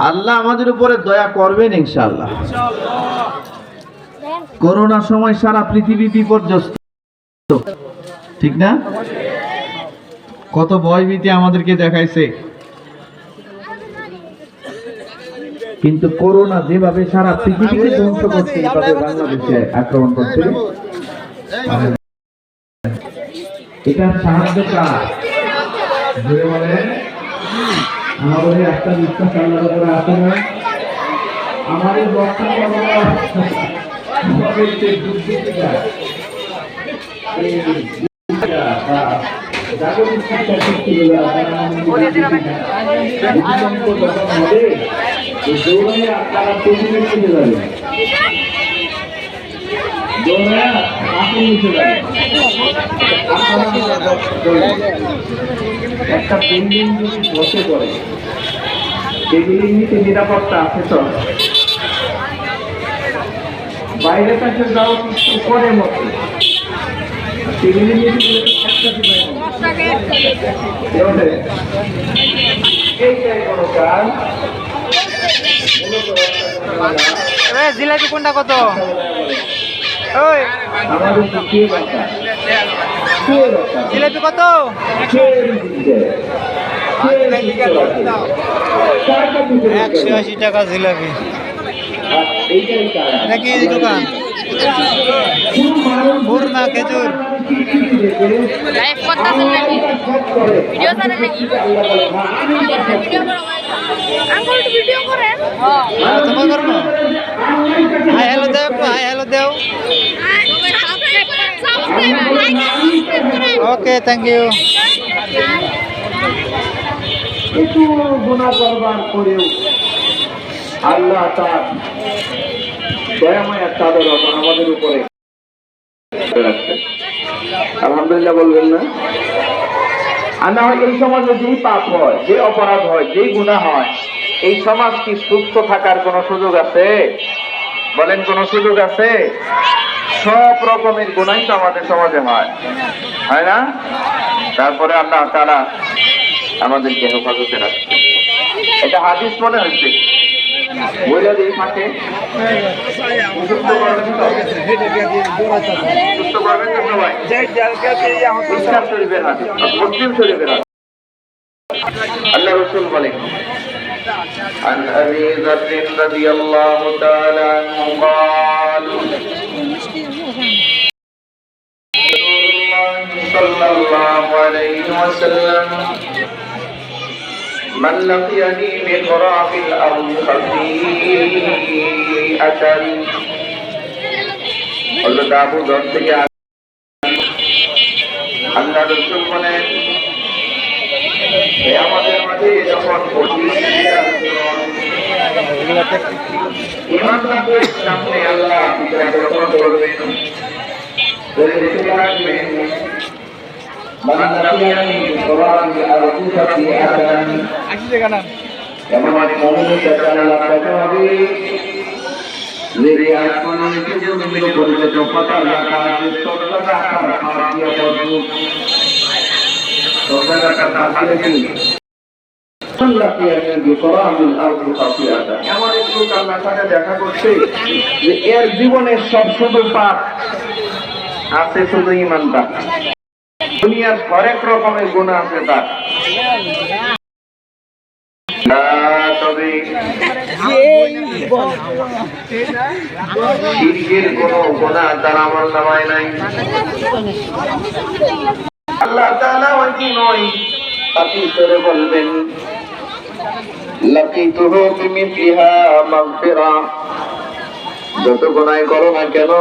আল্লাহ আমাদের উপরে দয়া করবেন ইনশাআল্লাহ। করোনার সময় সারা পৃথিবী বিপর্যস্ত, ঠিক না? কত ভয়ভীতি আমাদেরকে দেখাইছে, কিন্তু করোনা যেভাবে সারা পৃথিবীকে ধ্বংস করছে, এইভাবে বাংলাদেশে আক্রমণ করছে, এটা সাহায্য কার? আমাদের একটা বিশ্বাস আল্লাহর উপরে আছে না? আমাদের বর্তমান জাগতিক শিক্ষা সৃষ্টি তারা পৃথিবীর নিচে যাবে, একটা বিল্ডিং যদি বসে পড়ে, সেই বিল্ডিং নিচে নিরাপত্তা আছে তো? বাইরে কাছে যাও উপরের মতো, সেই বিল্ডিং নিচে এইটাই কোনো কাজ। জিলাপি কোনটা কত? জিলাপি কত? 180 টাকা জিলাপি। নাকি দোকান না খেজুর লাইভ করতেছেন নাকি? ভিডিও ছাড়েন নাকি? আঙ্গুল ভিডিও করেন? হ্যাঁ, তোমার করবো। হাই হ্যালো দেও, হাই হ্যালো দেও। ওকে, থ্যাংক ইউ। একটু গুনাহ করবার পরেও আল্লাহ তার দয়াময় চাদর আমাদের উপরে রাখছেন। আলহামদুলিল্লাহ বলবেন না? আর না হয় এই সমাজে যেই পাপ হয়, যে অপরাধ হয়, যেই গুনাহ হয়, এই সমাজ কি সুস্থ থাকার কোনো সুযোগ আছে? বলেন, কোনো সুযোগ আছে? সব রকমের গুনাহই তো আমাদের সমাজে হয় না? তারপরে আল্লাহ তাআলা আমাদেরকে হেফাজতে রাখছে। এটা হাদিস মনে হচ্ছে, বইলা দিয়ে ফাঁকে সুস্থ করবেন তো সবাই। ইসলাম শরীফের হাদিস, মুসলিম শরীফের হাদিস। আল্লাহ রাসূল বলেন, عن أبي ذر رضي الله تعالى عنه قال صلى الله عليه وسلم من لقيني بقراب الأرض خطيئة হযরত আবু যর থেকে আল্লাহ রাসূল বলেন, আমাদের মাঝে যখন ইমানদারদের সামনে আল্লাহ বিচার গ্রহণ করবেন, দেখা করছে যে এর জীবনের সব শুধু পাপ আছে, শুধু ইমানটা। দুনিয়ার হরেক রকমের গুনাহ আছে তার, তবে শিরকের কোনো গুনাহ তার আমলনামায় নাই। আল্লাহ তাআলা ওই দিন ওই পাপী করে বলবেন, লাকিতুহু বিমিসলিহা মাগফিরা। যত গুনাহ করো না কেন,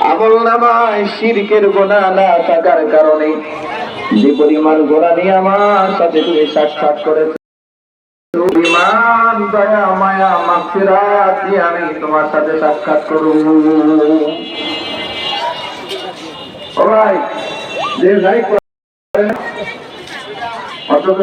আমলনামায় শিরকের গুনাহ না থাকার কারণে যে পরিমাণ গুনাহ নিয়ে আমার সাথে তুমি সাক্ষাৎ করেছো, ইমান, দয়া, মায়া, মাগফিরাত দিয়ে আমি তোমার সাথে সাক্ষাৎ করব। ভাই যে যাই করে অথচ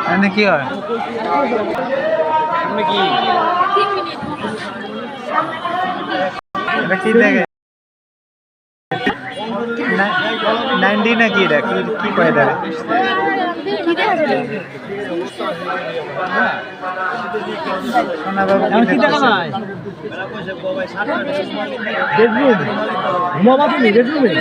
এখানে কি হয়? এটা কি দেখে 90 নাকি এটা কি কি কয় এটা? সোনা বাবু কি টাকা নাই? বেডরুম ঘুমাবা তুমি বেডরুমে?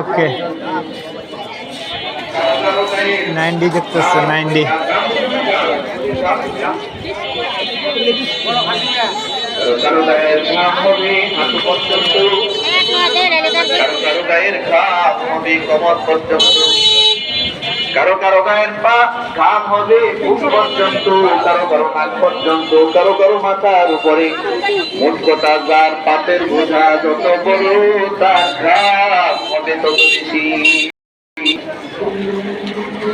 ওকে 90 দেখতেছে 90 কারো গায়ের ঘাম হবে হাঁটু পর্যন্ত, কারো গায়ের ঘাম হবে কোমর পর্যন্ত, কারো গায়ের পা ঘাম হবে বুক পর্যন্ত, কারো নাক পর্যন্ত, কারো মাথার উপরে। মোট কথা যার পাপের বোঝা যত বড় তার ঘাম হবে তত বেশি।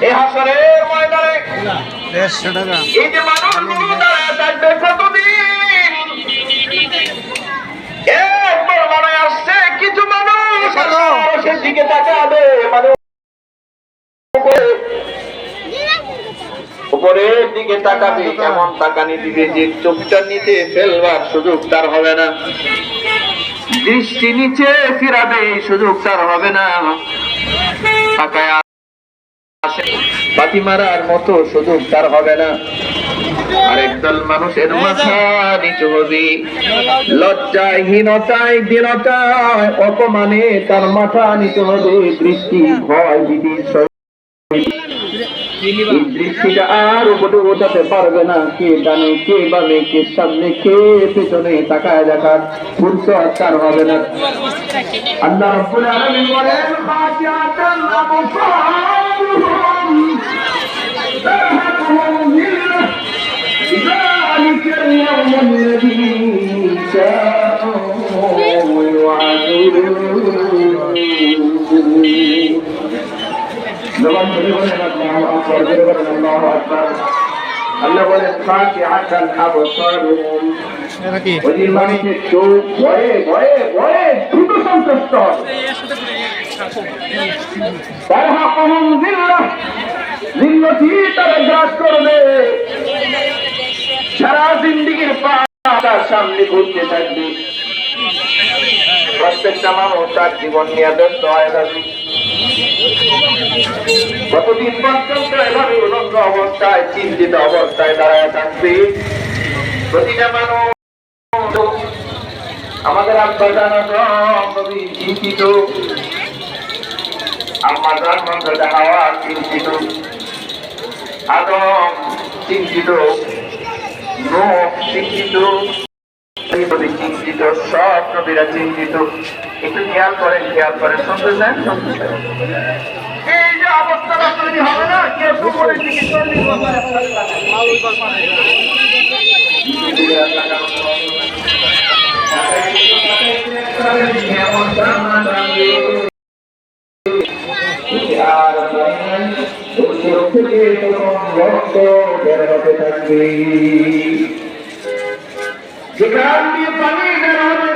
এই হাসরের ময়দানে 150 টাকা এই যে মানুষগুলো দাঁড়ায় থাকবে কতদিন, একবার মনে আসছে কিছু মানুষ আকাশের দিকে তাকাবে, মানে উপরের দিকে তাকাবে, এমন তাকানি দিবে যে চোখটা নিচে ফেলবার সুযোগ তার হবে না, দৃষ্টি নিচে ফিরাবে এই সুযোগ তার হবে না, তাকায় বাতি মারার মতো সুযোগ তার হবে না। আর একদল মানুষের মাথা নিচু হবে, লজ্জায় হীনতায় দীনতায় অপমানে তার মাথা নিচু হবে, দৃষ্টি ভয় ভীতি এই দৃষ্টিটা আর উপরে ওঠাতে পারবে না, কে ডানে কে বামে কে সামনে কে পেছনে তাকায় দেখার ফুরসত তার হবে না। আল্লাহ রাব্বুল আলামিন বলেন খাশিয়াতান আবসারুহুম তারহাকুহুম যিল্লাহ যালিকাল ইয়াউমুল্লাযী কানূ ইউআদুন। জবান ধরে বলেন আল্লাহু আকবার, ধরে বলেন আল্লাহু আকবার। আল্লাহ বলেন খাশিয়াতান আবসারুহুম, এটা কি ওই মানুষের চোখ ভয়ে ভয়ে ভয়ে দ্রুত সন্ত্রস্ত হয়। তারহাকুহুম যিল্লাহ, জিল্লতি তারা গ্রাস করবে, সারা জিন্দেগীর পাপ তার সামনে ঘুরতে থাকবে, প্রত্যেকটা মানুষ তার জীবন নিয়ে ব্যস্ত হয়ে যাবে। কতদিন পর্যন্ত এভাবে উলঙ্গ অবস্থায় চিন্তিত অবস্থায় দাঁড়ায় থাকবে প্রতিটা মানুষ। আমাদের আব্বা জানা নবী চিন্তিত, আমার জন্মদাতা হাওয়া চিন্তিত, আদম চিন্তিত, নূহ চিন্তিত, চিন্তিত, সব নবীরা চিন্তিত। একটু খেয়াল করেন শুনতেছেন? এই যে অবস্থা তৈরি হবে না, কে উপরের দিকে চলবে যেখান দিয়ে পানি বের হবে